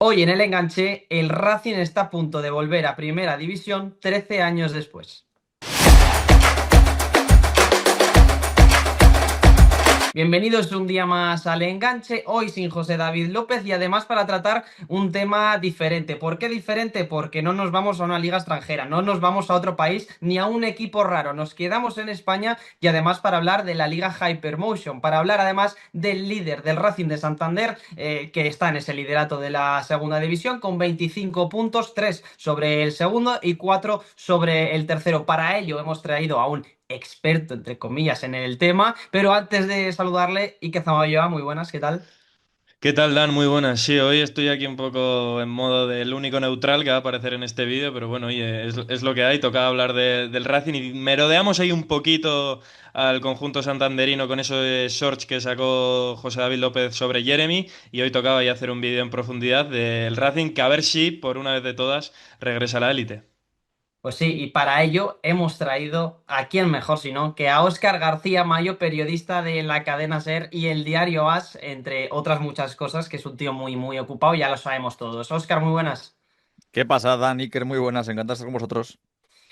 Hoy en el enganche, el Racing está a punto de volver a Primera División 13 años después. Bienvenidos un día más al enganche, hoy sin José David López y además para tratar un tema diferente. ¿Por qué diferente? Porque no nos vamos a una liga extranjera, no nos vamos a otro país ni a un equipo raro, nos quedamos en España y además para hablar de la liga Hypermotion, para hablar además del líder del Racing de Santander, que está en ese liderato de la segunda división con 25 puntos, 3 sobre el segundo y 4 sobre el tercero. Para ello hemos traído a un experto, entre comillas, en el tema. Pero antes de saludarle, Iker Zamayoa, muy buenas, ¿qué tal? ¿Qué tal, Dan? Muy buenas. Sí, hoy estoy aquí un poco en modo del único neutral que va a aparecer en este vídeo, pero bueno, oye, es lo que hay. Tocaba hablar del Racing y merodeamos ahí un poquito al conjunto santanderino con esos shorts que sacó José David López sobre Jeremy y hoy tocaba ya hacer un vídeo en profundidad del Racing que a ver si, por una vez de todas, regresa a la élite. Pues sí, y para ello hemos traído a quién mejor si no que a Óscar García Mayo, periodista de la cadena SER y el diario AS, entre otras muchas cosas, que es un tío muy, muy ocupado, ya lo sabemos todos. Óscar, muy buenas. ¿Qué pasa, Dan Iker? Muy buenas, encantado de estar con vosotros.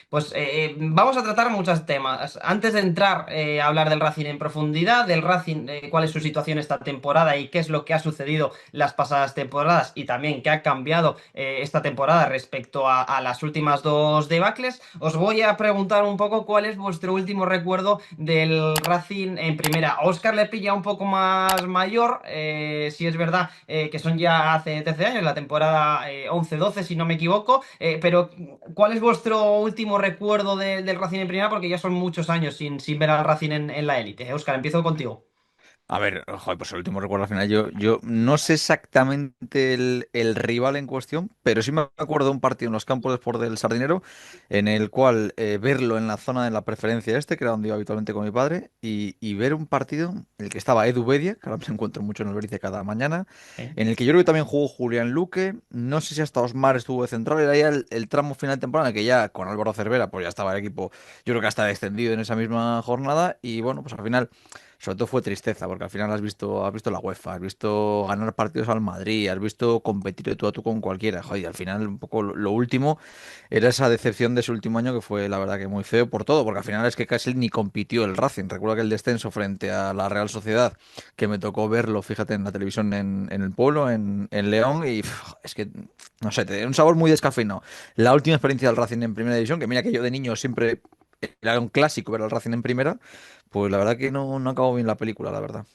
Pues vamos a tratar muchos temas. Antes de entrar a hablar del Racing en profundidad, del Racing, cuál es su situación esta temporada y qué es lo que ha sucedido las pasadas temporadas y también qué ha cambiado esta temporada respecto a las últimas dos debacles, os voy a preguntar un poco cuál es vuestro último recuerdo del Racing en primera. A Óscar le pilla un poco más mayor, si es verdad que son ya hace 13 años, la temporada 11-12 si no me equivoco, pero ¿cuál es vuestro último recuerdo del Racing en primera? Porque ya son muchos años sin ver al Racing en la élite. Óscar, empiezo contigo. A ver, joder, pues el último recuerdo al final. Yo no sé exactamente el rival en cuestión, pero sí me acuerdo de un partido en los campos de Sport del Sardinero, en el cual verlo en la zona de la preferencia que era donde iba habitualmente con mi padre, y ver un partido en el que estaba Edu Bedia, que ahora me encuentro mucho en el Berice cada mañana, ¿Eh? en el que yo creo que también jugó Julián Luque, no sé si hasta Osmar estuvo de central, era ya el tramo final de temporada en el que ya con Álvaro Cervera, pues ya estaba el equipo, yo creo que hasta descendido en esa misma jornada, y bueno, pues al final. Sobre todo fue tristeza, porque al final has visto la UEFA, has visto ganar partidos al Madrid, has visto competir de tú a tú con cualquiera. Joder, y al final un poco lo último era esa decepción de ese último año que fue la verdad que muy feo por todo, porque al final es que casi ni compitió el Racing. Recuerdo que el descenso frente a la Real Sociedad, que me tocó verlo, fíjate, en la televisión en el pueblo, en León, y es que, no sé, te da un sabor muy descafeinado. La última experiencia del Racing en primera división, que mira que yo de niño siempre era un clásico ver al Racing en primera, pues la verdad que no acabó bien la película, la verdad.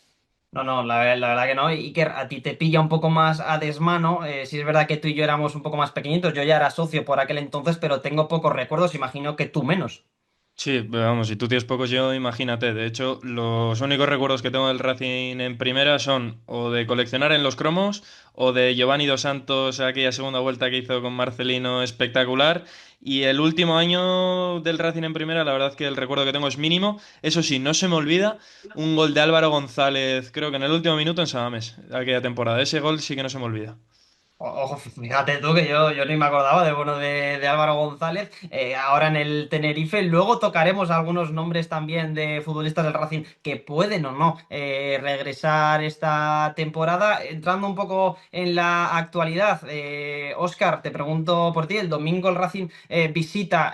No, no, la verdad que no. Iker, a ti te pilla un poco más a desmano. Si es verdad que tú y yo éramos un poco más pequeñitos, yo ya era socio por aquel entonces, pero tengo pocos recuerdos, imagino que tú menos. Sí, pero vamos, si tú tienes pocos, yo imagínate. De hecho, los únicos recuerdos que tengo del Racing en primera son o de coleccionar en los cromos o de Giovanni Dos Santos, aquella segunda vuelta que hizo con Marcelino espectacular. Y el último año del Racing en primera, la verdad que el recuerdo que tengo es mínimo. Eso sí, no se me olvida un gol de Álvaro González, creo que en el último minuto en Samamés, aquella temporada. Ese gol sí que no se me olvida. Ojo, fíjate tú que yo ni me acordaba de bueno de Álvaro González, ahora en el Tenerife. Luego tocaremos algunos nombres también de futbolistas del Racing que pueden o no regresar esta temporada. Entrando un poco en la actualidad, Óscar, te pregunto por ti. El domingo el Racing visita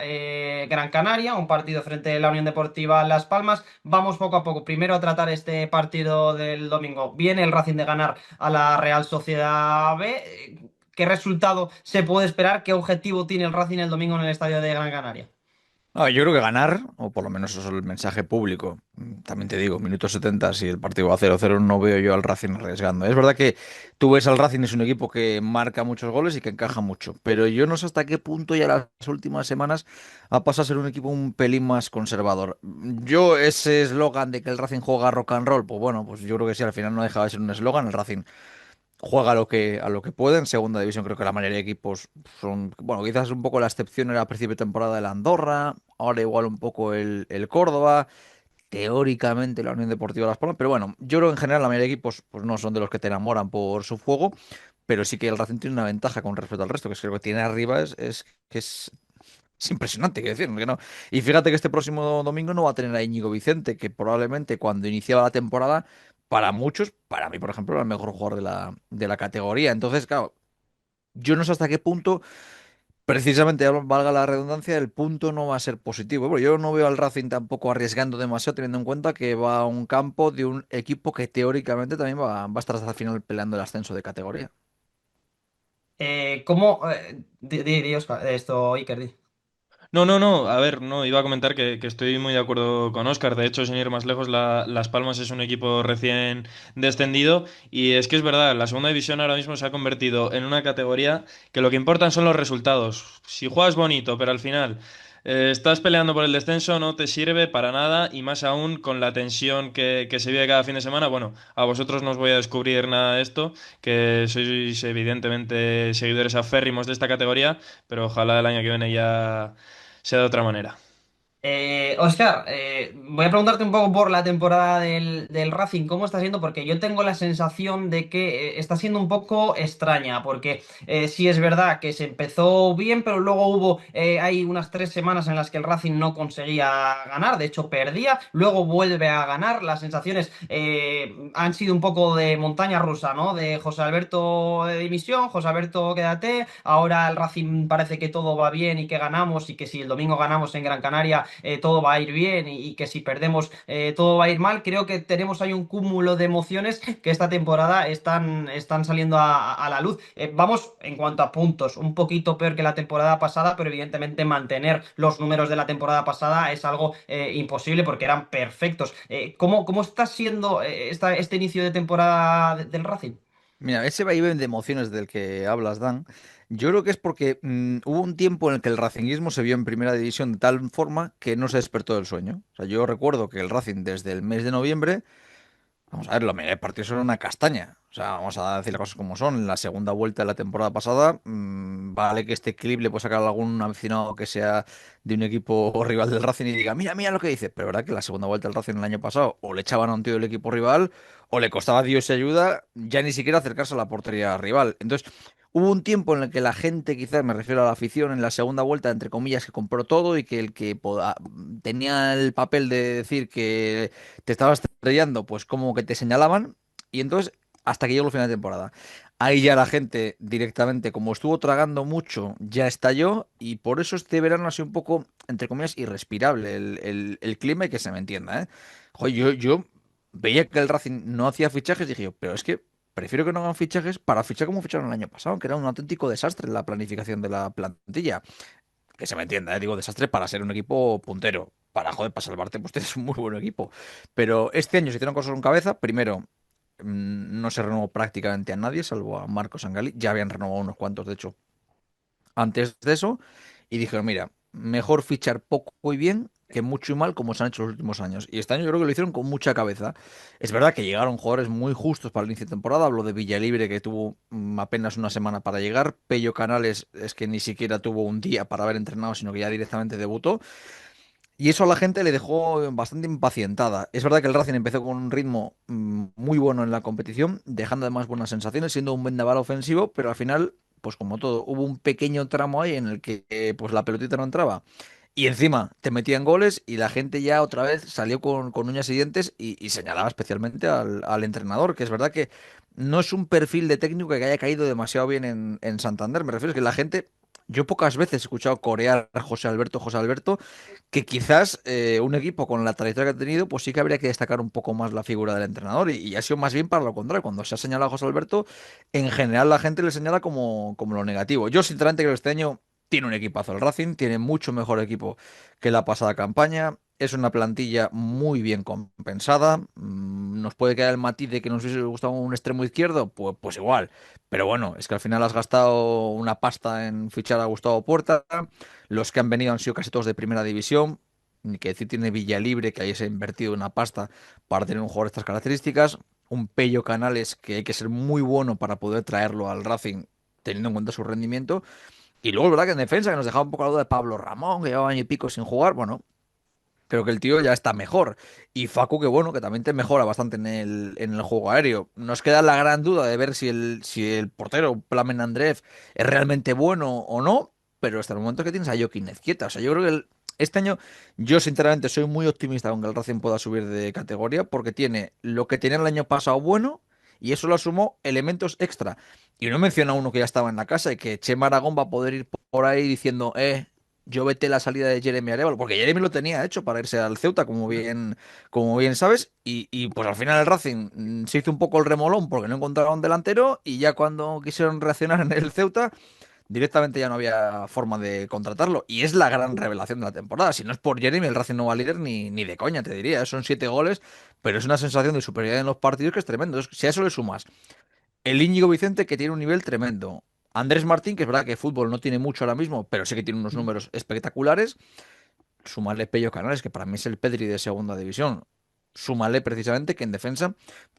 Gran Canaria, un partido frente a la Unión Deportiva Las Palmas. Vamos poco a poco. Primero a tratar este partido del domingo. Viene el Racing de ganar a la Real Sociedad B. ¿Qué resultado se puede esperar? ¿Qué objetivo tiene el Racing el domingo en el estadio de Gran Canaria? Yo creo que ganar, o por lo menos eso es el mensaje público. También te digo, minuto 70 si el partido va a 0-0, no veo yo al Racing arriesgando. Es verdad que tú ves al Racing, es un equipo que marca muchos goles y que encaja mucho, pero yo no sé hasta qué punto ya las últimas semanas ha pasado a ser un equipo un pelín más conservador. Yo, ese eslogan de que el Racing juega rock and roll, pues bueno, pues yo creo que sí, al final no deja de ser un eslogan. El Racing juega a lo que puede. En segunda división creo que la mayoría de equipos son, bueno, quizás un poco la excepción era a principio de temporada el Andorra, ahora igual un poco el Córdoba, teóricamente la Unión Deportiva Las Palmas, pero bueno, yo creo que en general la mayoría de equipos pues no son de los que te enamoran por su juego, pero sí que el Racing tiene una ventaja con respecto al resto, que es que lo que tiene arriba es impresionante, quiero decir, que no. Y fíjate que este próximo domingo no va a tener a Íñigo Vicente, que probablemente cuando iniciaba la temporada, para muchos, para mí, por ejemplo, era el mejor jugador de la categoría. Entonces, claro, yo no sé hasta qué punto, precisamente, valga la redundancia, el punto no va a ser positivo. Bueno, yo no veo al Racing tampoco arriesgando demasiado, teniendo en cuenta que va a un campo de un equipo que teóricamente también va a estar hasta el final peleando el ascenso de categoría. ¿Cómo? Oscar, esto, Iker, di. No, no, no. A ver, no, iba a comentar que estoy muy de acuerdo con Óscar. De hecho, sin ir más lejos, Las Palmas es un equipo recién descendido. Y es que es verdad, la segunda división ahora mismo se ha convertido en una categoría que lo que importan son los resultados. Si juegas bonito, pero al final estás peleando por el descenso, no te sirve para nada. Y más aún con la tensión que se vive cada fin de semana. Bueno, a vosotros no os voy a descubrir nada de esto, que sois evidentemente seguidores aférrimos de esta categoría. Pero ojalá el año que viene ya sea de otra manera. Oscar, voy a preguntarte un poco por la temporada del Racing, ¿cómo está siendo? Porque yo tengo la sensación de que está siendo un poco extraña, porque sí es verdad que se empezó bien, pero luego hay unas 3 semanas en las que el Racing no conseguía ganar, de hecho perdía, luego vuelve a ganar, las sensaciones han sido un poco de montaña rusa, ¿no? De José Alberto de dimisión, José Alberto quédate, ahora el Racing parece que todo va bien y que ganamos y que si el domingo ganamos en Gran Canaria todo va a ir bien y que si perdemos todo va a ir mal. Creo que tenemos ahí un cúmulo de emociones que esta temporada están saliendo a la luz. Vamos en cuanto a puntos, un poquito peor que la temporada pasada, pero evidentemente mantener los números de la temporada pasada es algo imposible porque eran perfectos. ¿Cómo está siendo este inicio de temporada del Racing? Mira, ese vaivén de emociones del que hablas, Dan, yo creo que es porque hubo un tiempo en el que el racinguismo se vio en primera división de tal forma que no se despertó del sueño. O sea, yo recuerdo que el Racing desde el mes de noviembre, vamos a ver, lo el partido era una castaña. O sea, vamos a decir las cosas como son. En la segunda vuelta de la temporada pasada, vale que este clip le puede sacar a algún aficionado que sea de un equipo rival del Racing y diga, mira, mira lo que dice. Pero verdad que la segunda vuelta del Racing el año pasado o le echaban a un tío del equipo rival o le costaba Dios y ayuda ya ni siquiera acercarse a la portería rival. Entonces, hubo un tiempo en el que la gente, quizás me refiero a la afición, en la segunda vuelta, entre comillas, que compró todo y que el que tenía el papel de decir que te estabas estrellando, pues como que te señalaban. Y entonces, hasta que llegó el final de temporada. Ahí ya la gente directamente, como estuvo tragando mucho, ya estalló. Y por eso este verano ha sido un poco, entre comillas, irrespirable el clima y que se me entienda, ¿eh? Joder, yo veía que el Racing no hacía fichajes y dije yo, pero es que prefiero que no hagan fichajes para fichar como ficharon el año pasado, que era un auténtico desastre la planificación de la plantilla. Que se me entienda, ¿eh? Digo desastre para ser un equipo puntero. Para, joder, para salvarte, pues tienes un muy buen equipo. Pero este año se hicieron cosas con cabeza. Primero, no se renovó prácticamente a nadie, salvo a Marcos Angali. Ya habían renovado unos cuantos, de hecho, antes de eso. Y dijeron, mira, mejor fichar poco y bien que mucho y mal como se han hecho los últimos años. Y este año yo creo que lo hicieron con mucha cabeza. Es verdad que llegaron jugadores muy justos para el inicio de temporada. Hablo de Villalibre, que tuvo apenas una semana para llegar. Pello Canales es que ni siquiera tuvo un día para haber entrenado, sino que ya directamente debutó. Y eso a la gente le dejó bastante impacientada. Es verdad que el Racing empezó con un ritmo muy bueno en la competición, dejando además buenas sensaciones, siendo un vendaval ofensivo, pero al final, pues como todo, hubo un pequeño tramo ahí en el que pues la pelotita no entraba. Y encima te metían goles y la gente ya otra vez salió con uñas y dientes y señalaba especialmente al entrenador, que es verdad que no es un perfil de técnico que haya caído demasiado bien en Santander. Me refiero a que la gente, yo pocas veces he escuchado corear a José Alberto, que quizás un equipo con la trayectoria que ha tenido, pues sí que habría que destacar un poco más la figura del entrenador y ha sido más bien para lo contrario. Cuando se ha señalado a José Alberto, en general la gente le señala como lo negativo. Yo sinceramente creo que este año tiene un equipazo el Racing, tiene mucho mejor equipo que la pasada campaña. Es una plantilla muy bien compensada. Nos puede quedar el matiz de que nos hubiese gustado un extremo izquierdo, pues igual. Pero bueno, es que al final has gastado una pasta en fichar a Gustavo Puerta. Los que han venido han sido casi todos de primera división. Ni que decir, tiene Villalibre, que ahí se ha invertido una pasta para tener un jugador de estas características. Un Pello Canales, que hay que ser muy bueno para poder traerlo al Racing, teniendo en cuenta su rendimiento. Y luego, es verdad que en defensa, que nos dejaba un poco la duda de Pablo Ramón, que llevaba año y pico sin jugar. Bueno, creo que el tío ya está mejor. Y Facu, que bueno, que también te mejora bastante en el juego aéreo. Nos queda la gran duda de ver si el portero, Plamen Andreev, es realmente bueno o no. Pero hasta el momento que tienes a Joaquín Ezquieta. O sea, yo creo que este año, yo sinceramente soy muy optimista con que el Racing pueda subir de categoría, porque tiene lo que tenía el año pasado bueno Y eso lo sumó elementos extra. Y no menciona uno que ya estaba en la casa y que Chema Aragón va a poder ir por ahí diciendo, yo vete la salida de Jeremy Arévalo, porque Jeremy lo tenía hecho para irse al Ceuta, como bien sabes, y pues al final el Racing se hizo un poco el remolón porque no encontraron delantero y ya cuando quisieron reaccionar en el Ceuta, directamente ya no había forma de contratarlo. Y es la gran revelación de la temporada. Si no es por Jeremy, el Racing no va líder ni de coña, te diría. Son 7 goles, pero es una sensación de superioridad en los partidos que es tremendo. Si a eso le sumas el Íñigo Vicente, que tiene un nivel tremendo. Andrés Martín, que es verdad que fútbol no tiene mucho ahora mismo, pero sí que tiene unos números espectaculares. Súmale Pello Canales, que para mí es el Pedri de segunda división. Súmale precisamente que en defensa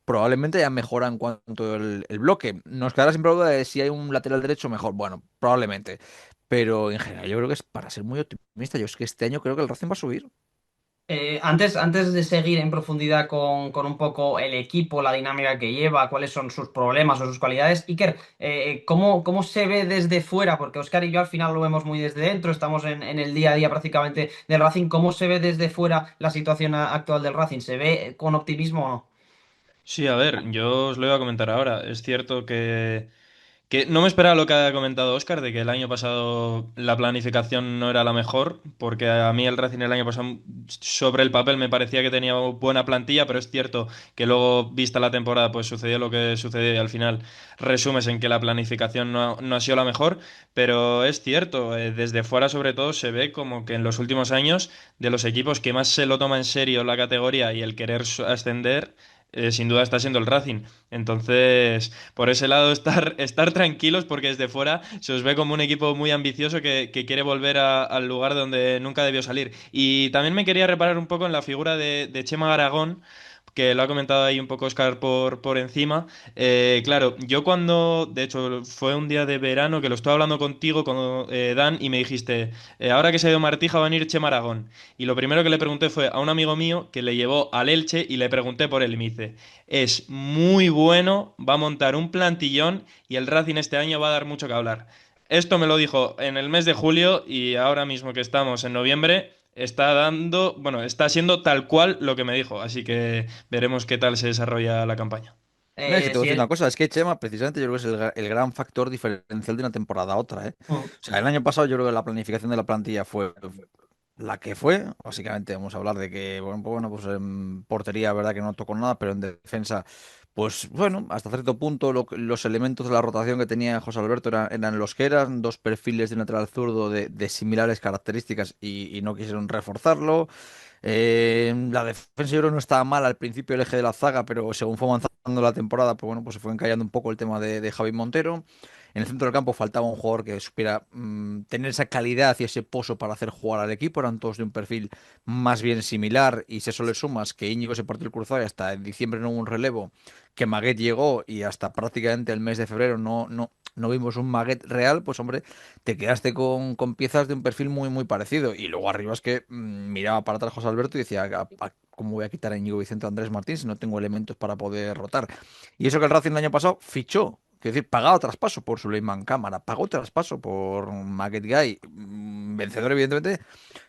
probablemente ya mejora en cuanto el bloque. Nos quedará siempre la duda de si hay un lateral derecho mejor. Bueno, probablemente. Pero en general yo creo que es para ser muy optimista. Yo es que este año creo que el Racing va a subir. Antes de seguir en profundidad con un poco el equipo, la dinámica que lleva, cuáles son sus problemas o sus cualidades, Iker, ¿cómo se ve desde fuera? Porque Oscar y yo al final lo vemos muy desde dentro, estamos en el día a día prácticamente del Racing. ¿Cómo se ve desde fuera la situación actual del Racing? ¿Se ve con optimismo o no? Sí, a ver, yo os lo iba a comentar ahora. Es cierto que no me esperaba lo que ha comentado Oscar, de que el año pasado la planificación no era la mejor, porque a mí el Racing el año pasado sobre el papel me parecía que tenía buena plantilla, pero es cierto que luego, vista la temporada, pues sucedió lo que sucedió y al final resumes en que la planificación no ha sido la mejor, pero es cierto, desde fuera sobre todo se ve como que en los últimos años de los equipos que más se lo toma en serio la categoría y el querer ascender, sin duda está siendo el Racing. Entonces, por ese lado, estar tranquilos porque desde fuera se os ve como un equipo muy ambicioso que quiere volver al lugar donde nunca debió salir. Y también me quería reparar un poco en la figura de Chema Aragón, que lo ha comentado ahí un poco Oscar por encima. Claro, yo cuando, de hecho, fue un día de verano que lo estaba hablando contigo, con Dan, y me dijiste, ahora que se ha ido Martija va a venir Chema Aragón. Y lo primero que le pregunté fue a un amigo mío que le llevó al Elche y le pregunté por él y me dice, es muy bueno, va a montar un plantillón y el Racing este año va a dar mucho que hablar. Esto me lo dijo en el mes de julio y ahora mismo que estamos en noviembre, está dando, bueno, está siendo tal cual lo que me dijo, así que veremos qué tal se desarrolla la campaña. No, es que te voy a Si decir una él... cosa, es que Chema precisamente yo creo que es el gran factor diferencial de una temporada a otra, ¿eh? Mm. O sea, el año pasado yo creo que la planificación de la plantilla fue la que fue. Básicamente vamos a hablar de que, pues en portería, verdad que no tocó nada, pero en defensa, pues bueno, hasta cierto punto los elementos de la rotación que tenía José Alberto eran los que eran, dos perfiles de un lateral zurdo de similares características y no quisieron reforzarlo. La defensa yo creo que no estaba mal al principio el eje de la zaga, pero según fue avanzando la temporada, pues bueno, pues se fue encallando un poco el tema de Javi Montero. En el centro del campo faltaba un jugador que supiera tener esa calidad y ese pozo para hacer jugar al equipo. Eran todos de un perfil más bien similar. Y si eso le sumas que Íñigo se partió el cruzado y hasta en diciembre no hubo un relevo, que Maguet llegó y hasta prácticamente el mes de febrero no vimos un Maguet real, pues hombre, te quedaste con piezas de un perfil muy parecido. Y luego arriba es que miraba para atrás José Alberto y decía, ¿cómo voy a quitar a Íñigo Vicente o Andrés Martín si no tengo elementos para poder rotar? Y eso que el Racing el año pasado fichó. Es decir, pagado traspaso por Suleiman Cámara, pagó traspaso por Maguette Guy. Vencedor, evidentemente,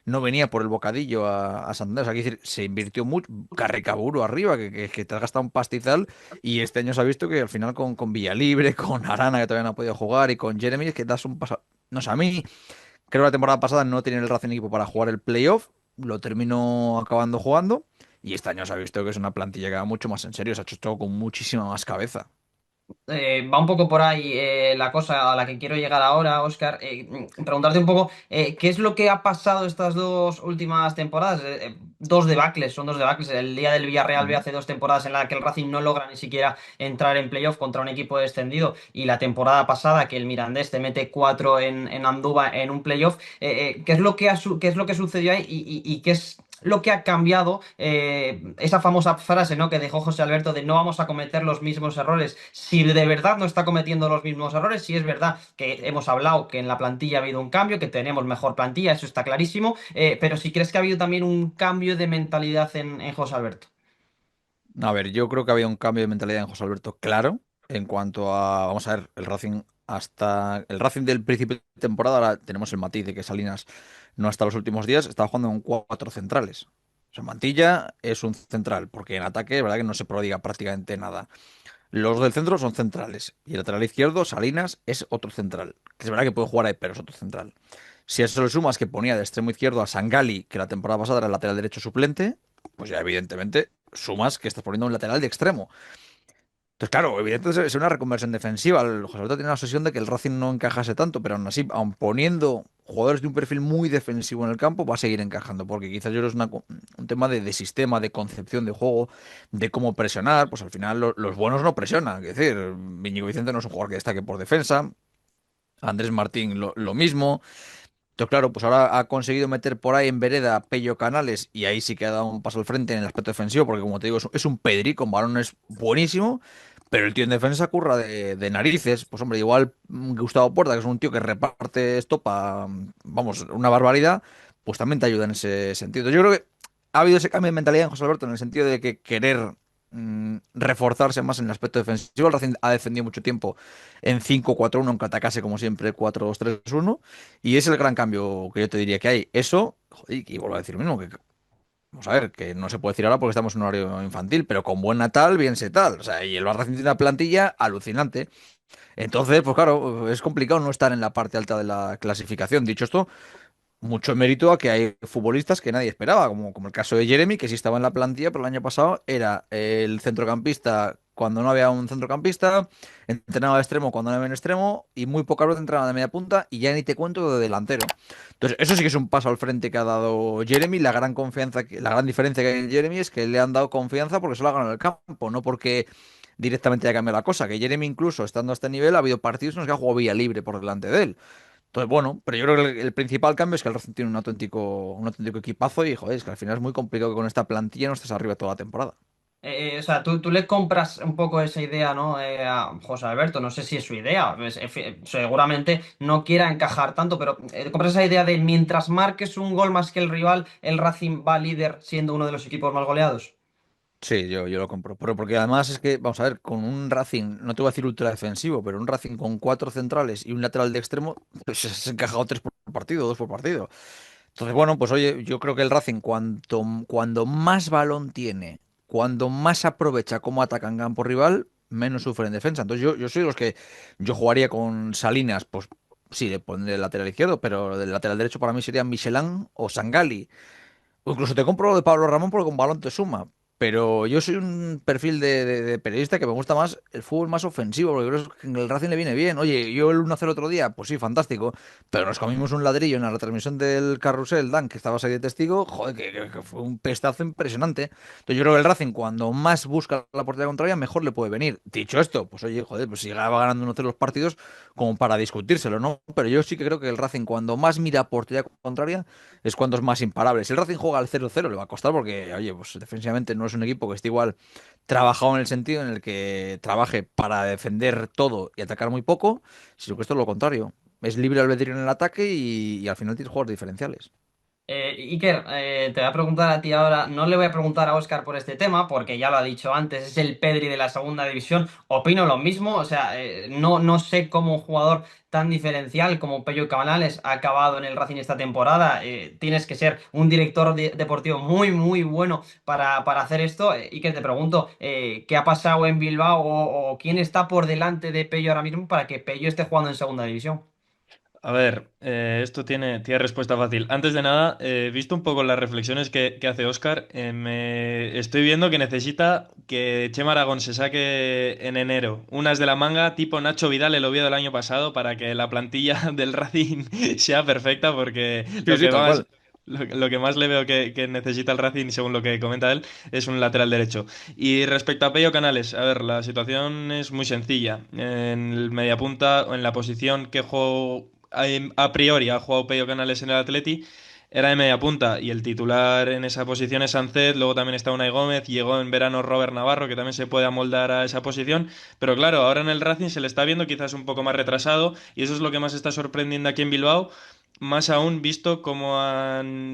no venía por el bocadillo a Santander. O sea, quiero decir, se invirtió mucho. Carricaburo arriba, que te has gastado un pastizal. Y este año se ha visto que al final con Villalibre, con Arana, que todavía no ha podido jugar, y con Jeremy, es que das un paso. No sé, a mí, creo que la temporada pasada no tenía el Racing equipo para jugar el playoff. Lo terminó acabando jugando. Y este año se ha visto que es una plantilla que va mucho más en serio. Se ha hecho todo con muchísima más cabeza. Va un poco por ahí la cosa a la que quiero llegar ahora, Oscar. Preguntarte un poco qué es lo que ha pasado estas dos últimas temporadas. Dos debacles, son dos debacles. El día del Villarreal ve Ujú. hace 2 temporadas en la que el Racing no logra ni siquiera entrar en playoff contra un equipo descendido. Y la temporada pasada que el Mirandés te mete cuatro en Andúba en un playoff. ¿Qué es lo que qué es lo que sucedió ahí y qué es lo que ha cambiado esa famosa frase, ¿no?, que dejó José Alberto de no vamos a cometer los mismos errores? Si de verdad no está cometiendo los mismos errores, si es verdad que hemos hablado que en la plantilla ha habido un cambio, que tenemos mejor plantilla, eso está clarísimo, pero si crees que ha habido también un cambio de mentalidad en José Alberto. A ver, yo creo que había un cambio de mentalidad en José Alberto, claro, en cuanto a, vamos a ver, el Racing hasta el Racing del principio de temporada, ahora tenemos el matiz de que Salinas no hasta los últimos días, estaba jugando con cuatro centrales. O sea, Mantilla es un central, porque en ataque, es verdad que no se prodiga prácticamente nada. Los del centro son centrales. Y el lateral izquierdo, Salinas, es otro central. Que es verdad que puede jugar ahí, pero es otro central. Si a eso le sumas que ponía de extremo izquierdo a Sangali, que la temporada pasada era el lateral derecho suplente, pues ya evidentemente sumas que estás poniendo un lateral de extremo. Entonces, claro, evidentemente es una reconversión defensiva. El José Alberto tiene la obsesión de que el Racing no encajase tanto, pero aún así, aun poniendo jugadores de un perfil muy defensivo en el campo, va a seguir encajando, porque quizás yo creo que es un tema de sistema, de concepción de juego, de cómo presionar. Pues al final los buenos no presionan. Es decir, Íñigo Vicente no es un jugador que destaque por defensa, Andrés Martín lo mismo. Entonces, claro, pues ahora ha conseguido meter por ahí en vereda a Pello Canales y ahí sí que ha dado un paso al frente en el aspecto defensivo, porque como te digo, es un Pedri con balones buenísimo, pero el tío en defensa curra de narices. Pues hombre, igual Gustavo Puerta, que es un tío que reparte estopa, vamos, una barbaridad, pues también te ayuda en ese sentido. Yo creo que ha habido ese cambio de mentalidad en José Alberto en el sentido de que querer reforzarse más en el aspecto defensivo. El Racing ha defendido mucho tiempo en 5-4-1, aunque atacase como siempre 4-2-3-1. Y es el gran cambio que yo te diría que hay. Eso, joder, y vuelvo a decir lo mismo, que vamos a ver, que no se puede decir ahora porque estamos en un horario infantil, pero con buen Natal, bien se tal. O sea, y el Barça tiene una plantilla alucinante. Entonces, pues claro, es complicado no estar en la parte alta de la clasificación. Dicho esto, mucho mérito a que hay futbolistas que nadie esperaba, como el caso de Jeremy, que sí estaba en la plantilla, pero el año pasado era el centrocampista cuando no había un centrocampista, entrenaba de extremo cuando no había un extremo, y muy pocas veces entrenaba de media punta, y ya ni te cuento de delantero. Entonces, eso sí que es un paso al frente que ha dado Jeremy. La gran confianza, la gran diferencia que hay en Jeremy es que le han dado confianza porque se lo ha ganado en el campo, no porque directamente haya cambiado la cosa. Que Jeremy, incluso estando a este nivel, ha habido partidos en los que ha jugado vía libre por delante de él. Entonces, bueno, pero yo creo que el principal cambio es que el Racing tiene un auténtico equipazo y, joder, es que al final es muy complicado que con esta plantilla no estés arriba toda la temporada. O sea, tú le compras un poco esa idea, ¿no? A José Alberto, no sé si es su idea, seguramente no quiera encajar tanto, pero compras esa idea de mientras marques un gol más que el rival, el Racing va líder siendo uno de los equipos más goleados. Sí, yo lo compro. Pero porque además es que, vamos a ver, con un Racing, no te voy a decir ultra defensivo, pero un Racing con cuatro centrales y un lateral de extremo, pues se ha encajado tres por partido, dos por partido. Entonces, bueno, pues oye, yo creo que el Racing, cuando más balón tiene, cuando más aprovecha cómo ataca en campo rival, menos sufre en defensa. Entonces, yo soy de los que yo jugaría con Salinas, pues sí, le pondré el lateral izquierdo, pero del lateral derecho para mí sería Michelán o Sangali. O incluso te compro lo de Pablo Ramón porque con balón te suma. Pero yo soy un perfil de periodista que me gusta más el fútbol más ofensivo, porque creo que en el Racing le viene bien. Oye, yo el 1-0 otro día, pues sí, fantástico. Pero nos comimos un ladrillo en la retransmisión del Carrusel, Dan, que estabas ahí de testigo. Joder, que fue un pestazo impresionante. Entonces yo creo que el Racing, cuando más busca la portería contraria, mejor le puede venir. Dicho esto, pues oye, joder, pues si va ganando 1-0 los partidos, como para discutírselo, ¿no? Pero yo sí que creo que el Racing, cuando más mira portería contraria, es cuando es más imparable. Si el Racing juega al 0-0 le va a costar porque, oye, pues defensivamente no es un equipo que esté igual trabajado en el sentido en el que trabaje para defender todo y atacar muy poco, sino que esto es lo contrario. Es libre albedrío en el ataque y al final tienes jugadores diferenciales. Iker, te voy a preguntar a ti ahora, no le voy a preguntar a Óscar por este tema, porque ya lo ha dicho antes, es el Pedri de la segunda división, opino lo mismo, o sea, no sé cómo un jugador tan diferencial como Pello Cabanales ha acabado en el Racing esta temporada. Tienes que ser un director deportivo muy, muy bueno para hacer esto. Iker, te pregunto, ¿qué ha pasado en Bilbao o quién está por delante de Pello ahora mismo para que Pello esté jugando en segunda división? A ver, esto tiene respuesta fácil. Antes de nada, visto un poco las reflexiones que hace Oscar, me estoy viendo que necesita que Chema Aragón se saque en enero unas de la manga tipo Nacho Vidal el Oviedo del año pasado para que la plantilla del Racing sea perfecta porque Sí, sí, tal cual. lo que más le veo que necesita el Racing, según lo que comenta él, es un lateral derecho. Y respecto a Pello Canales, a ver, la situación es muy sencilla. En el mediapunta o en la posición que juego a priori ha jugado Pello Canales en el Atleti, era de media punta y el titular en esa posición es Sancet, luego también está Unai Gómez, llegó en verano Robert Navarro que también se puede amoldar a esa posición, pero claro, ahora en el Racing se le está viendo quizás un poco más retrasado y eso es lo que más está sorprendiendo aquí en Bilbao. Más aún visto cómo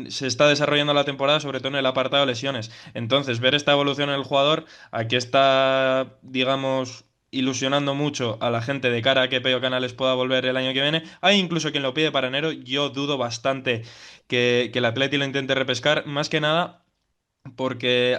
se está desarrollando la temporada, sobre todo en el apartado de lesiones. Entonces, ver esta evolución en el jugador, aquí está, digamos, ilusionando mucho a la gente de cara a que Pello Canales pueda volver el año que viene. Hay incluso quien lo pide para enero. Yo dudo bastante que el Atleti lo intente repescar, más que nada porque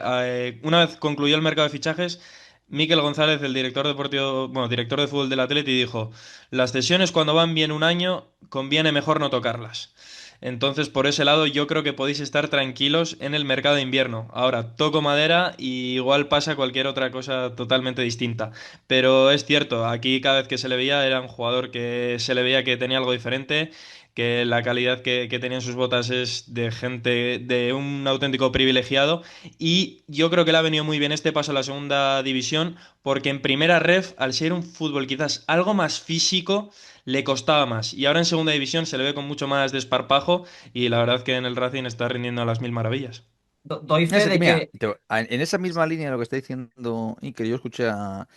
una vez concluyó el mercado de fichajes, Mikel González, el director deportivo, bueno, director de fútbol del Atleti, dijo: las cesiones cuando van bien un año, conviene mejor no tocarlas. Entonces, por ese lado, yo creo que podéis estar tranquilos en el mercado de invierno. Ahora, toco madera y igual pasa cualquier otra cosa totalmente distinta. Pero es cierto, aquí cada vez que se le veía era un jugador que se le veía que tenía algo diferente, que la calidad que tenía en sus botas es de gente, de un auténtico privilegiado. Y yo creo que le ha venido muy bien este paso a la segunda división, porque en primera ref, al ser un fútbol quizás algo más físico, le costaba más. Y ahora en segunda división se le ve con mucho más desparpajo y la verdad que en el Racing está rindiendo a las mil maravillas. Doy fe de Mira, que en esa misma línea de lo que está diciendo Iker, yo escuché a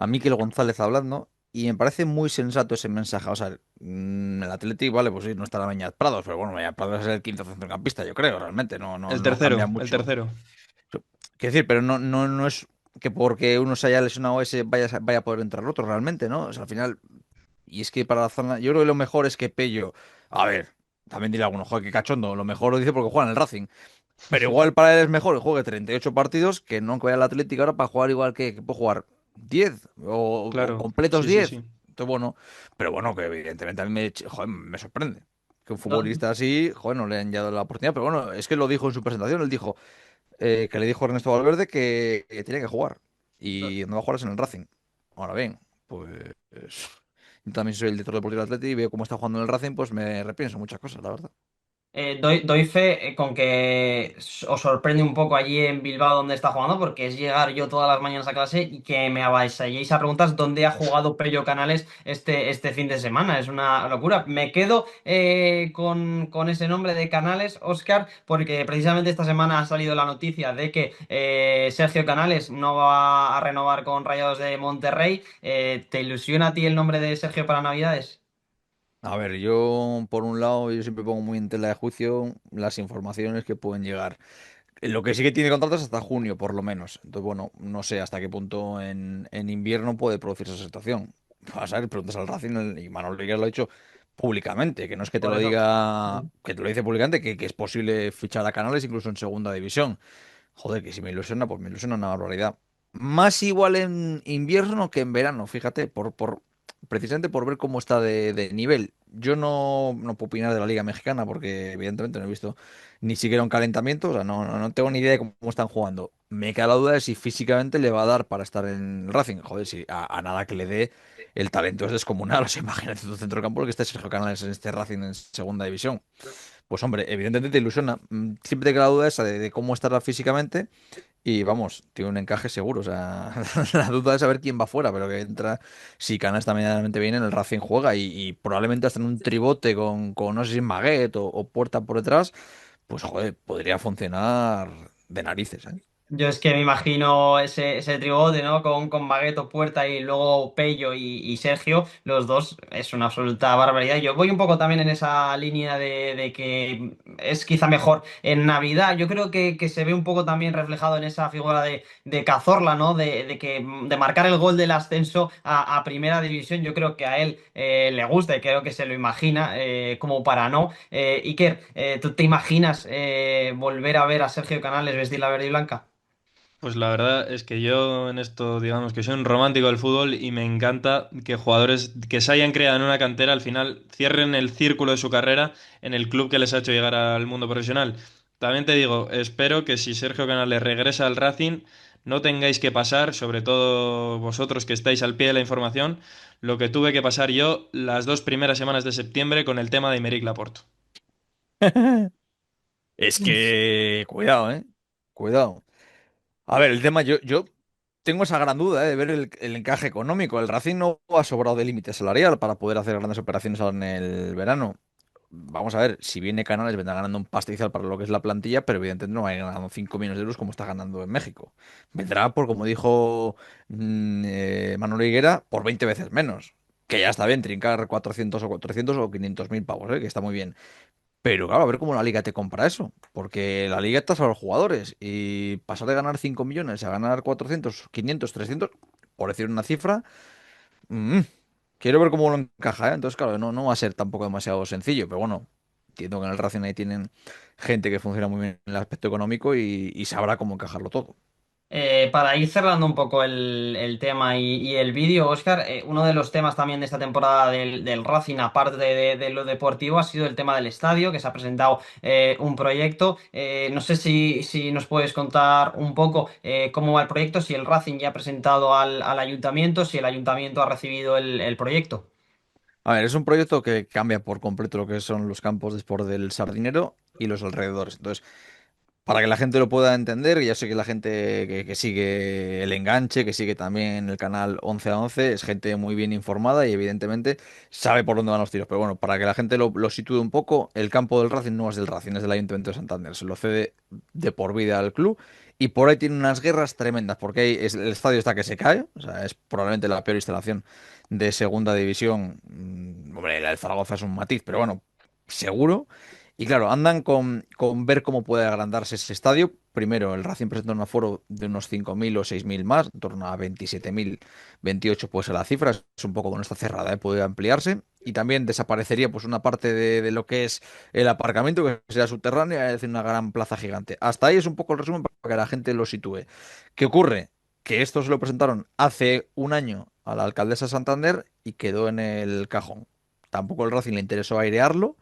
Mikel González hablando y me parece muy sensato ese mensaje. O sea, el Athletic, vale, pues sí, no está la Beñat Prados, pero bueno, Beñat Prados es el quinto centrocampista, yo creo, realmente, El no cambia tercero, el mucho. tercero. Quiero decir, pero no es que porque uno se haya lesionado ese vaya a poder entrar otro realmente, ¿no? O sea, al final, y es que para la zona, yo creo que lo mejor es que Pello, a ver, también dirá alguno, joder, qué cachondo, lo mejor lo dice porque juega en el Racing. Pero igual para él es mejor que juegue 38 partidos que no que vaya al Atlético ahora para jugar igual que puede jugar 10 o Claro, completos sí, sí, 10. sí. Entonces, bueno, pero bueno, que evidentemente a mí joder, me sorprende que un do- futbolista así, joder, no le han dado la oportunidad. Pero bueno, es que lo dijo en su presentación, él dijo que le dijo a Ernesto Valverde que tenía que jugar y no va a jugar es en el Racing. Ahora bien, pues yo también soy el director deportivo del Atleti y veo cómo está jugando en el Racing, pues me repienso muchas cosas, la verdad. doy fe con que os sorprende un poco allí en Bilbao donde está jugando, porque es llegar yo todas las mañanas a clase y que me avaiséis a preguntas dónde ha jugado Pello Canales este fin de semana. Es una locura. Me quedo con ese nombre de Canales, Oscar, porque precisamente esta semana ha salido la noticia de que Sergio Canales no va a renovar con Rayados de Monterrey. ¿Te ilusiona a ti el nombre de Sergio para Navidades? A ver, yo por un lado, yo siempre pongo muy en tela de juicio las informaciones que pueden llegar. Lo que sí que tiene contratos hasta junio, por lo menos. Entonces, bueno, no sé hasta qué punto en invierno puede producirse esa situación. Vas a ver, preguntas al Racing y Manuel Riguera lo ha dicho públicamente, que no es que te Por lo eso. diga, que te lo dice públicamente, que es posible fichar a Canales incluso en segunda división. Joder, que si me ilusiona, pues me ilusiona una barbaridad. Más igual en invierno que en verano, fíjate, precisamente por ver cómo está de nivel. Yo no puedo opinar de la Liga Mexicana porque evidentemente no he visto ni siquiera un calentamiento, o sea, no tengo ni idea de cómo están jugando. Me queda la duda de si físicamente le va a dar para estar en el Racing. Joder, si a nada que le dé, el talento es descomunal. O sea, imagínate tu centrocampo el que está Sergio Canales en este Racing en segunda división. Pues hombre, evidentemente te ilusiona. Siempre te queda la duda esa de cómo estará físicamente y vamos, tiene un encaje seguro. O sea, la duda de saber quién va fuera, pero que entra, si Cana está medianamente bien en el Racing juega y probablemente hasta en un tribote con no sé si Maguet o Puerta por detrás, pues joder, podría funcionar de narices, ¿eh? Yo es que me imagino ese tribote, ¿no? Con Bagueto, Puerta y luego Pello y Sergio, los dos, es una absoluta barbaridad. Yo voy un poco también en esa línea de que es quizá mejor en Navidad. Yo creo que se ve un poco también reflejado en esa figura de Cazorla, ¿no? De marcar el gol del ascenso a Primera División. Yo creo que a él le gusta y creo que se lo imagina como para no. Iker, ¿tú te imaginas volver a ver a Sergio Canales vestir la verde y blanca? Pues la verdad es que yo en esto, digamos que soy un romántico del fútbol y me encanta que jugadores que se hayan creado en una cantera al final cierren el círculo de su carrera en el club que les ha hecho llegar al mundo profesional. También te digo, espero que si Sergio Canales regresa al Racing, no tengáis que pasar, sobre todo vosotros que estáis al pie de la información, lo que tuve que pasar yo las 2 primeras semanas de septiembre con el tema de Aymeric Laporte. Es que, cuidado, ¿eh? Cuidado. A ver, el tema, yo tengo esa gran duda, de ver el encaje económico. El Racing no ha sobrado de límite salarial para poder hacer grandes operaciones ahora en el verano. Vamos a ver, si viene Canales vendrá ganando un pastizal para lo que es la plantilla, pero evidentemente no va a ir ganando 5 millones de euros como está ganando en México. Vendrá por, como dijo Manuel Higuera, por 20 veces menos. Que ya está bien, trincar 400 o 500 mil pavos, que está muy bien. Pero claro, a ver cómo la liga te compra eso. Porque la liga tasa a los jugadores. Y pasar de ganar 5 millones a ganar 400 500 300 por decir una cifra, mm, quiero ver cómo lo encaja, ¿eh? Entonces, claro, no va a ser tampoco demasiado sencillo. Pero bueno, entiendo que en el Racing ahí tienen gente que funciona muy bien en el aspecto económico y sabrá cómo encajarlo todo. Para ir cerrando un poco el tema y el vídeo, Oscar, uno de los temas también de esta temporada del Racing, aparte de lo deportivo, ha sido el tema del estadio, que se ha presentado un proyecto. No sé si nos puedes contar un poco cómo va el proyecto, si el Racing ya ha presentado al ayuntamiento, si el ayuntamiento ha recibido el proyecto. A ver, es un proyecto que cambia por completo lo que son los campos de sport del Sardinero y los alrededores. Entonces, para que la gente lo pueda entender, ya sé que la gente que sigue el enganche, que sigue también el canal 11 a 11, es gente muy bien informada y evidentemente sabe por dónde van los tiros. Pero bueno, para que la gente lo sitúe un poco, el campo del Racing no es del Racing, es del Ayuntamiento de Santander. Se lo cede de por vida al club y por ahí tiene unas guerras tremendas porque el estadio está que se cae, o sea, es probablemente la peor instalación de segunda división. Hombre, la del Zaragoza es un matiz, pero bueno, seguro. Y claro, andan con ver cómo puede agrandarse ese estadio. Primero, el Racing presenta un aforo de unos 5.000 o 6.000 más, en torno a 27.000, 28 puede ser la cifra, es un poco con esta cerrada, puede ampliarse. Y también desaparecería pues una parte de lo que es el aparcamiento, que será subterráneo, es decir, una gran plaza gigante. Hasta ahí es un poco el resumen para que la gente lo sitúe. ¿Qué ocurre? Que esto se lo presentaron hace un año a la alcaldesa de Santander y quedó en el cajón. Tampoco el Racing le interesó airearlo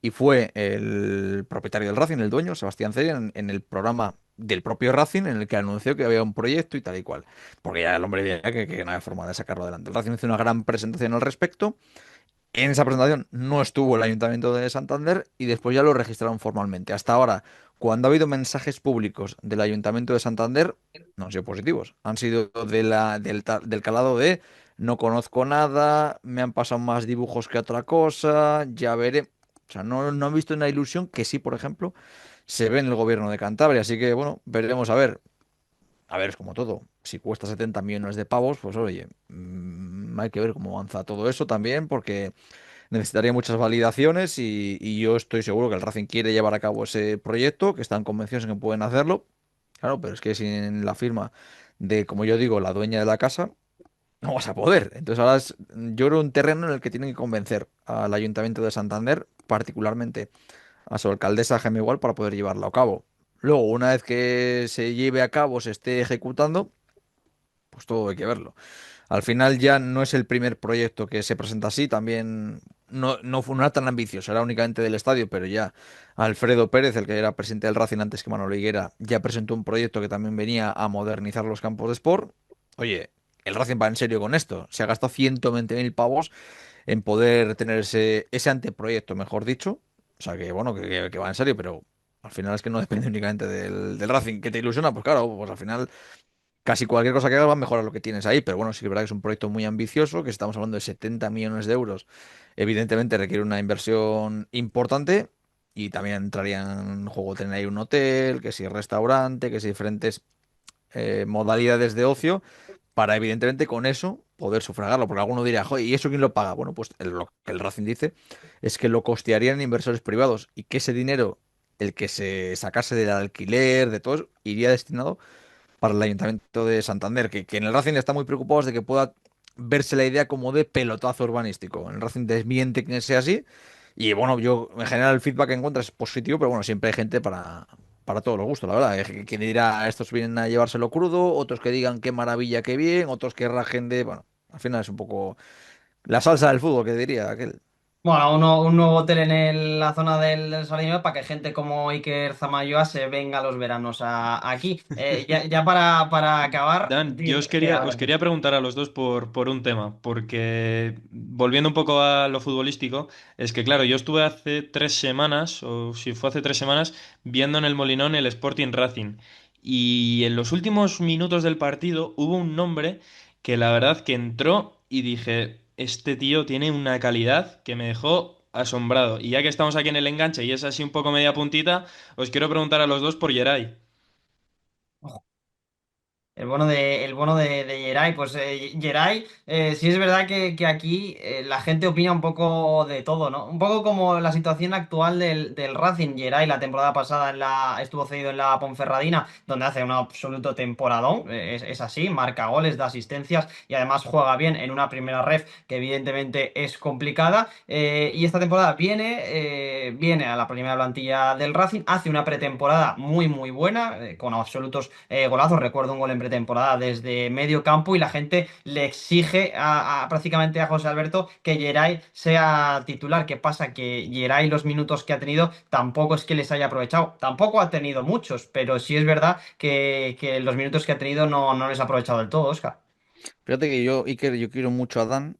y fue el propietario del Racing, el dueño, Sebastián Ceri, en el programa del propio Racing en el que anunció que había un proyecto y tal y cual. Porque ya el hombre veía que no había forma de sacarlo adelante. El Racing hizo una gran presentación al respecto. En esa presentación no estuvo el Ayuntamiento de Santander y después ya lo registraron formalmente. Hasta ahora, cuando ha habido mensajes públicos del Ayuntamiento de Santander, no han sido positivos. Han sido del calado de no conozco nada, me han pasado más dibujos que otra cosa, ya veré. O sea, no han visto una ilusión que sí, por ejemplo, se ve en el gobierno de Cantabria. Así que, bueno, veremos a ver. A ver, es como todo. Si cuesta 70 millones de pavos, pues oye, hay que ver cómo avanza todo eso también, porque necesitaría muchas validaciones y yo estoy seguro que el Racing quiere llevar a cabo ese proyecto, que están convencidos en que pueden hacerlo. Claro, pero es que sin la firma de, como yo digo, la dueña de la casa, no vas a poder. Entonces ahora es, yo creo, un terreno en el que tienen que convencer al Ayuntamiento de Santander, particularmente a su alcaldesa Jaime Igual, para poder llevarlo a cabo. Luego, una vez que se lleve a cabo, se esté ejecutando, pues todo hay que verlo. Al final ya no es el primer proyecto que se presenta así, también no era tan ambicioso, era únicamente del estadio, pero ya Alfredo Pérez, el que era presidente del Racing antes que Manolo Higuera, ya presentó un proyecto que también venía a modernizar los campos de sport. Oye, el Racing va en serio con esto, se ha gastado 120.000 pavos en poder tener ese anteproyecto, mejor dicho. O sea que bueno, que va en serio, pero al final es que no depende únicamente del Racing. ¿Que te ilusiona? Pues claro, pues al final casi cualquier cosa que hagas va a mejorar lo que tienes ahí, pero bueno, sí que es verdad que es un proyecto muy ambicioso, que estamos hablando de 70 millones de euros. Evidentemente requiere una inversión importante y también entraría en juego tener ahí un hotel, que si restaurante, que si diferentes modalidades de ocio, para evidentemente con eso poder sufragarlo, porque alguno dirá, joder, ¿y eso quién lo paga? Bueno, pues lo que el Racing dice es que lo costearían inversores privados y que ese dinero, el que se sacase del alquiler, de todo eso, iría destinado para el Ayuntamiento de Santander, que en el Racing está muy preocupados de que pueda verse la idea como de pelotazo urbanístico. En el Racing desmiente que sea así. Y bueno, yo en general el feedback que encuentro es positivo, pero bueno, siempre hay gente para todos los gustos, la verdad. Hay quien dirá, estos vienen a llevárselo crudo, otros que digan qué maravilla, qué bien, otros que rajen de... Bueno, al final es un poco la salsa del fútbol, que diría aquel. Bueno, un nuevo hotel en la zona del Sardinero para que gente como Iker Zamayoa se venga los veranos aquí. Ya para acabar, Dan, yo os quería preguntar a los dos por un tema, porque volviendo un poco a lo futbolístico, es que claro, yo estuve hace 3 semanas, o si fue hace 3 semanas, viendo en el Molinón el Sporting Racing. Y en los últimos minutos del partido hubo un nombre que la verdad que entró y dije, este tío tiene una calidad que me dejó asombrado. Y ya que estamos aquí en el enganche y es así un poco media puntita, os quiero preguntar a los dos por Geray. el bono de Geray. Pues Geray, sí es verdad que aquí la gente opina un poco de todo, ¿no? Un poco como la situación actual del Racing. Geray la temporada pasada estuvo cedido en la Ponferradina, donde hace un absoluto temporadón. Es así, marca goles, da asistencias y además juega bien en una primera ref que evidentemente es complicada. Y esta temporada viene a la primera plantilla del Racing, hace una pretemporada muy muy buena, con absolutos golazos. Recuerdo un gol en pretemporada desde medio campo y la gente le exige prácticamente a José Alberto que Geray sea titular. ¿Qué pasa? Que Geray los minutos que ha tenido tampoco es que les haya aprovechado. Tampoco ha tenido muchos, pero sí es verdad que los minutos que ha tenido no les ha aprovechado del todo, Oscar. Fíjate que yo, Iker, yo quiero mucho a Dan,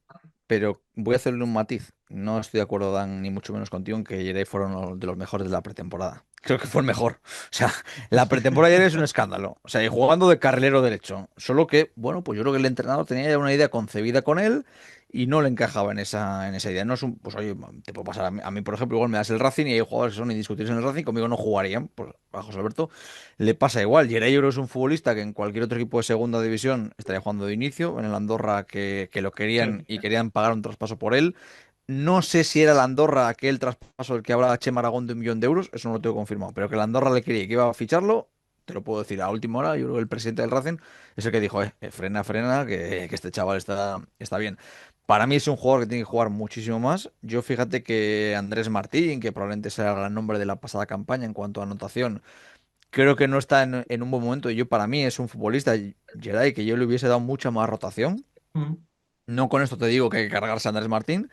pero voy a hacerle un matiz. No estoy de acuerdo, Dan, ni mucho menos contigo, en que Yere fueron de los mejores de la pretemporada. Creo que fue el mejor. O sea, la pretemporada de Yere es un escándalo. O sea, y jugando de carrilero derecho. Solo que, bueno, pues yo creo que el entrenador tenía ya una idea concebida con él y no le encajaba en esa idea. No es un, pues oye, te puede pasar a mí, por ejemplo, igual me das el Racing y hay jugadores que son indiscutibles en el Racing, conmigo no jugarían. Pues a José Alberto le pasa igual. Yere yo creo que es un futbolista que en cualquier otro equipo de segunda división estaría jugando de inicio. En el Andorra que lo querían y querían pagar un traspaso por él. No sé si era el Andorra aquel traspaso del que hablaba Chema Aragón de 1 millón de euros, eso no lo tengo confirmado, pero que el Andorra le quería y que iba a ficharlo, te lo puedo decir a última hora. Yo creo que el presidente del Racing es el que dijo, frena, frena, que este chaval está bien. Para mí es un jugador que tiene que jugar muchísimo más. Yo fíjate que Andrés Martín, que probablemente sea el gran nombre de la pasada campaña en cuanto a anotación, creo que no está en un buen momento. Yo para mí es un futbolista, Geray, que yo le hubiese dado mucha más rotación. Mm. No con esto te digo que hay que cargarse a Andrés Martín,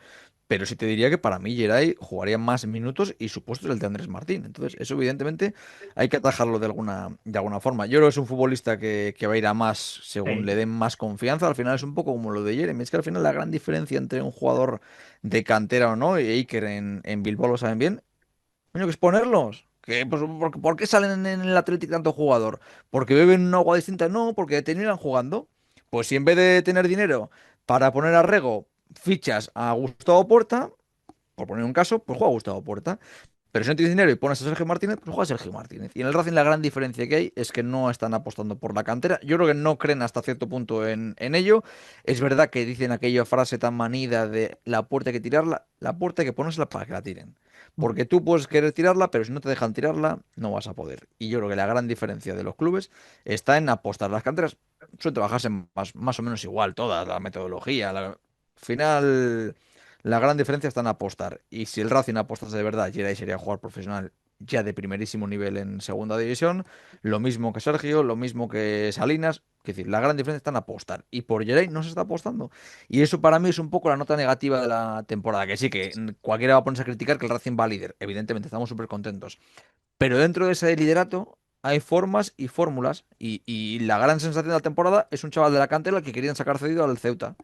pero sí te diría que para mí Geray jugaría más minutos y su puesto es el de Andrés Martín. Entonces, eso evidentemente hay que atajarlo de alguna forma. Yo creo que es un futbolista que va a ir a más según le Sí. den más confianza. Al final es un poco como lo de Jeremy. Es que al final la gran diferencia entre un jugador de cantera o no, y Iker en Bilbao lo saben bien, coño, que es ponerlos. Pues, ¿por qué salen en el Athletic tanto jugador? ¿Porque beben una agua distinta? No, porque terminan jugando. Pues si en vez de tener dinero para poner a Rego, fichas a Gustavo Porta, por poner un caso, pues juega Gustavo Porta. Pero si no tienes dinero y pones a Sergio Martínez, pues juega Sergio Martínez. Y en el Racing la gran diferencia que hay es que no están apostando por la cantera. Yo creo que no creen hasta cierto punto en ello. Es verdad que dicen aquella frase tan manida de la puerta hay que tirarla, la puerta hay que ponérsela para que la tiren. Porque tú puedes querer tirarla, pero si no te dejan tirarla, no vas a poder. Y yo creo que la gran diferencia de los clubes está en apostar. Las canteras suelen trabajarse más o menos igual, todas, la metodología. Al final, la gran diferencia está en apostar. Y si el Racing apostase de verdad, Geray sería jugador profesional ya de primerísimo nivel en segunda división. Lo mismo que Sergio, lo mismo que Salinas. Es decir, la gran diferencia está en apostar. Y por Geray no se está apostando. Y eso para mí es un poco la nota negativa de la temporada. Que sí, que cualquiera va a ponerse a criticar que el Racing va líder. Evidentemente, estamos súper contentos. Pero dentro de ese liderato hay formas y fórmulas. Y la gran sensación de la temporada es un chaval de la cantera que querían sacar cedido al Ceuta.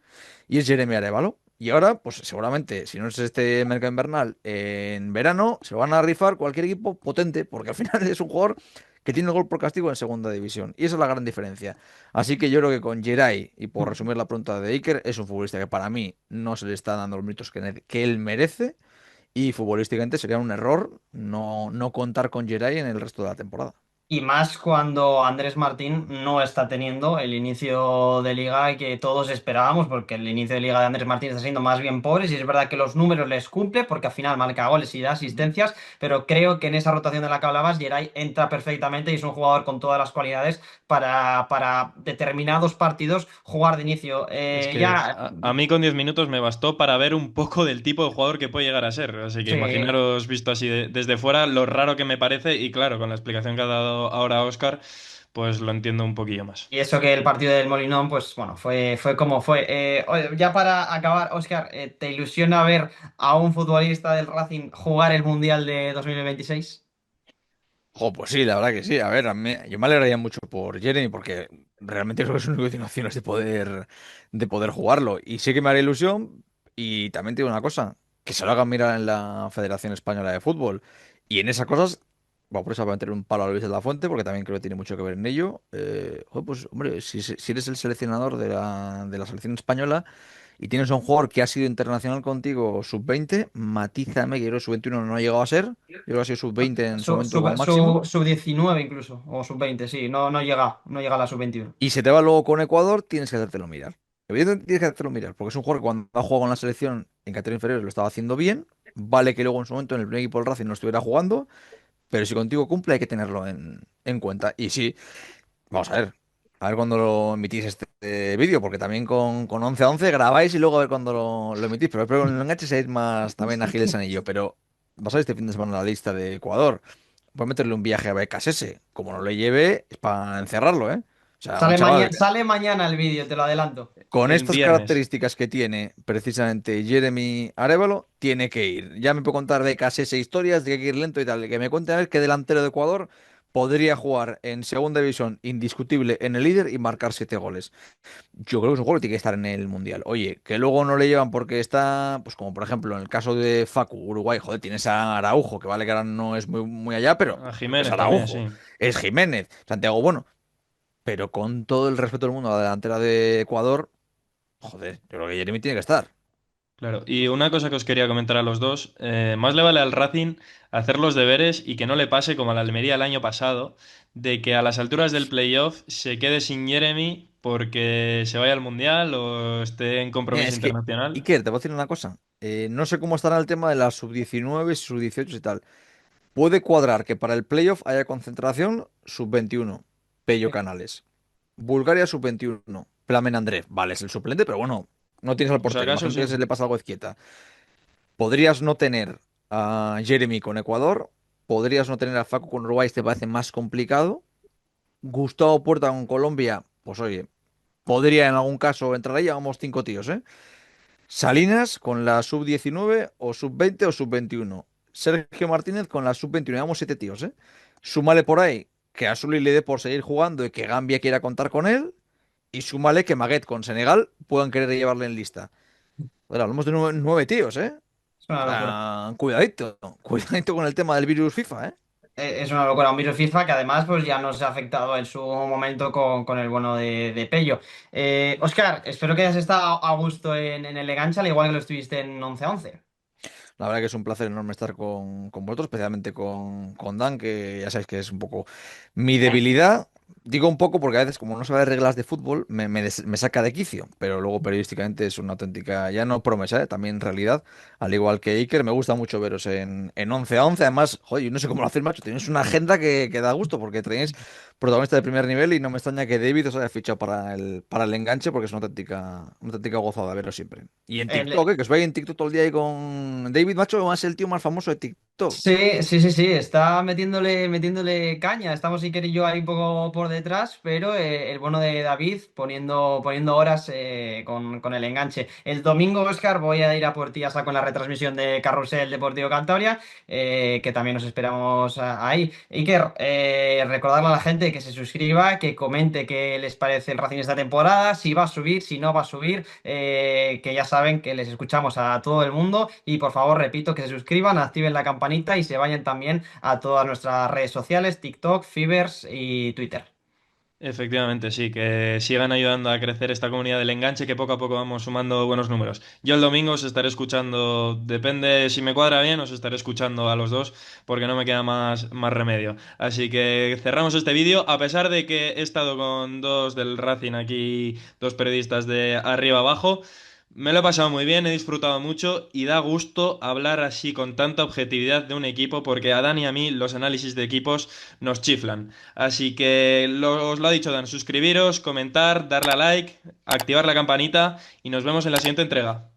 Y es Jeremy Arévalo. Y ahora, pues seguramente, si no es este mercado invernal, en verano se lo van a rifar cualquier equipo potente, porque al final es un jugador que tiene el gol por castigo en segunda división. Y esa es la gran diferencia. Así que yo creo que con Geray, y por Mm. resumir la pregunta de Iker, es un futbolista que para mí no se le está dando los minutos que él merece. Y futbolísticamente sería un error no contar con Geray en el resto de la temporada. Y más cuando Andrés Martín no está teniendo el inicio de liga que todos esperábamos, porque el inicio de liga de Andrés Martín está siendo más bien pobre. Y es verdad que los números les cumple, porque al final marca goles y da asistencias, pero creo que en esa rotación de la que hablabas, Geray entra perfectamente y es un jugador con todas las cualidades para determinados partidos jugar de inicio. Es que Ya, a mí con 10 minutos me bastó para ver un poco del tipo de jugador que puede llegar a ser. Así que sí. imaginaros visto así desde fuera lo raro que me parece y claro, con la explicación que ha dado ahora Oscar, pues lo entiendo un poquillo más. Y eso que el partido del Molinón, pues bueno, fue como fue. Oye, ya para acabar, Oscar, ¿te ilusiona ver a un futbolista del Racing jugar el Mundial de 2026? Pues sí, la verdad que sí. A ver, yo me alegraría mucho por Jeremy porque realmente creo que es un único que tiene opciones de poder jugarlo. Y sí que me hará ilusión. Y también te digo una cosa, que se lo hagan mirar en la Federación Española de Fútbol. Y en esas cosas, por eso va a meter un palo a Luis de la Fuente porque también creo que tiene mucho que ver en ello. Pues hombre, si eres el seleccionador de la selección española, y tienes a un jugador que ha sido internacional contigo sub-20, matízame que yo creo que sub-21 no ha llegado a ser, yo creo que ha sido sub-20 en su momento como máximo, Sub 19 incluso, o sub 20 sí, no llega a la sub 21. y se te va luego con Ecuador, tienes que hacértelo mirar. Evidentemente tienes que hacértelo mirar, porque es un jugador que cuando ha jugado con la selección en categoría inferior lo estaba haciendo bien, vale que luego en su momento en el primer equipo del Racing no estuviera jugando, pero si contigo cumple hay que tenerlo en cuenta. Y sí, vamos a ver cuando lo emitís este vídeo, porque también con 11 a 11 grabáis y luego a ver cuando lo emitís, pero espero que con el enganche seáis más también ágiles en ello, pero vas a ver este fin de semana la lista de Ecuador. Voy a meterle un viaje a BKSS. Como no le lleve, es para encerrarlo, ¿eh? O sea, un chaval Sale mañana el vídeo, te lo adelanto. con El estas viernes. características que tiene precisamente Jeremy Arévalo, tiene que ir. Ya me puedo contar de BKSS historias, de que hay que ir lento y tal. Que me cuente a ver qué delantero de Ecuador podría jugar en segunda división indiscutible en el líder y marcar 7 goles. Yo creo que es un jugador que tiene que estar en el Mundial. Oye, que luego no le llevan porque está, pues como por ejemplo en el caso de Facu, Uruguay, joder, tienes a Araujo, que vale que ahora no es muy allá, pero A es Jiménez también, Araujo, sí. es Jiménez, Santiago Bueno, pero con todo el respeto del mundo a la delantera de Ecuador, joder, yo creo que Jeremy tiene que estar. Claro, y una cosa que os quería comentar a los dos, más le vale al Racing hacer los deberes y que no le pase como a la Almería el año pasado, de que a las alturas del playoff se quede sin Jeremy porque se vaya al Mundial o esté en Mira, compromiso es que, internacional. Iker, te voy a decir una cosa. No sé cómo estará el tema de las sub-19, sub-18 y tal. Puede cuadrar que para el playoff haya concentración sub-21, Pello Sí. Canales. Bulgaria sub-21, Plamen André. Vale, es el suplente, pero bueno, no tienes al Por si portero. acaso, Imagínate sí. que se le pasa algo a Izquieta. Podrías no tener a Jeremy con Ecuador. Podrías no tener a Facu con Uruguay, te parece más complicado. Gustavo Puerta con Colombia, pues oye, podría en algún caso entrar ahí. Vamos 5 tíos, ¿eh? Salinas con la sub-19 o sub-20 o sub-21. Sergio Martínez con la sub-21. Llevamos 7 tíos, ¿eh? Súmale por ahí que a Sully le dé por seguir jugando y que Gambia quiera contar con él. Y súmale que Maguet con Senegal puedan querer llevarle en lista. Bueno, hablamos de 9 tíos, ¿eh? Es O una locura. sea, cuidadito. Cuidadito con el tema del virus FIFA, ¿eh? Es una locura. Un virus FIFA que además pues ya nos ha afectado en su momento con el bueno de Pello. Oscar, espero que hayas estado a gusto en el Legancha, al igual que lo estuviste en 11-11. La verdad que es un placer enorme estar con vosotros, especialmente con Dan, que ya sabéis que es un poco mi debilidad. Digo un poco porque a veces, como no sabe reglas de fútbol, me saca de quicio, pero luego periodísticamente es una auténtica, ya no promesa, también realidad, al igual que Iker, me gusta mucho veros en 11 a 11. Además, joder, yo no sé cómo lo hacéis, macho, tenéis una agenda que da gusto, porque tenéis protagonista de primer nivel y no me extraña que David os haya fichado para el enganche, porque es una auténtica gozada veros siempre. Y en TikTok, que os veis en TikTok todo el día ahí con David, macho, es el tío más famoso de TikTok. Sí, está metiéndole caña. Estamos Iker y yo ahí un poco por detrás, pero el bueno de David poniendo horas con el enganche. El domingo, Oscar, voy a ir a por ti a saco en la retransmisión de Carrusel Deportivo Cantabria, que también nos esperamos ahí. Iker, recordarle a la gente que se suscriba, que comente qué les parece el Racing esta temporada, si va a subir, si no va a subir, que ya saben que les escuchamos a todo el mundo y por favor, repito, que se suscriban, activen la campanita y se vayan también a todas nuestras redes sociales, TikTok, Fibers y Twitter. Efectivamente, sí, que sigan ayudando a crecer esta comunidad del enganche, que poco a poco vamos sumando buenos números. Yo el domingo os estaré escuchando, depende si me cuadra bien, os estaré escuchando a los dos, porque no me queda más remedio. Así que cerramos este vídeo, a pesar de que he estado con dos del Racing aquí, dos periodistas de arriba abajo. Me lo he pasado muy bien, he disfrutado mucho y da gusto hablar así con tanta objetividad de un equipo porque a Dan y a mí los análisis de equipos nos chiflan. Así que os lo ha dicho Dan, suscribiros, comentar, darle a like, activar la campanita y nos vemos en la siguiente entrega.